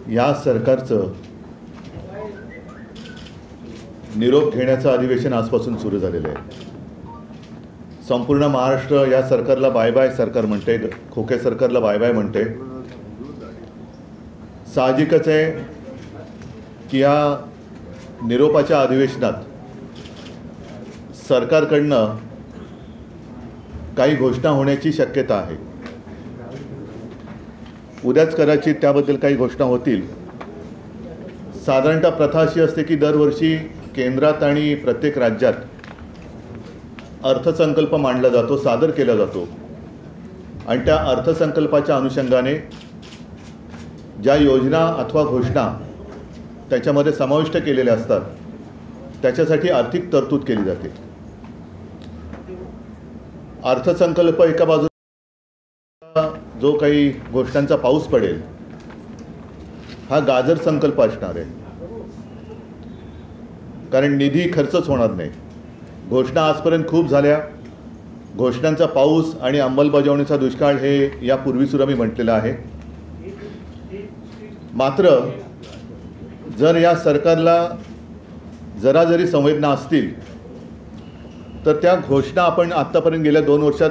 या सरकारचं निरोप घेण्याचं अधिवेशन आजपासून सुरू झालेलं आहे। संपूर्ण महाराष्ट्र या सरकारला बाय बाय सरकार म्हणते, खोके सरकारला बाय बाय म्हणते। साहजिकच आहे की या निरोपाच्या अधिवेशनात सरकारकडनं काही घोषणा होण्याची शक्यता आहे। उद्याच कदाचित त्याबद्दल काही घोषणा होतील। साधारणतः प्रथा अशी असते की दरवर्षी केंद्रात आणि प्रत्येक राज्यात अर्थसंकल्प मांडला जातो, सादर केला जातो आणि त्या अर्थसंकल्पाच्या अनुषंगाने ज्या योजना अथवा घोषणा त्याच्यामध्ये समाविष्ट केलेल्या असतात त्याच्यासाठी आर्थिक तरतूद केली जाते। अर्थसंकल्प एका बाजूला जो काही घोषणांचा पाऊस पडेल हा गाजर संकल्प असणार आहे, कारण निधी खर्चच होणार नाही। घोषणा आजपर्यंत खूप झाल्या, घोषणांचा पाऊस आणि अंमलबजावणीचा दुष्काळ हे यापूर्वी सुद्धा मी म्हटलेलं आहे। मात्र जर या सरकारला जरा जरी संवेदना असतील तर त्या घोषणा आपण आत्तापर्यंत गेल्या 2 वर्षात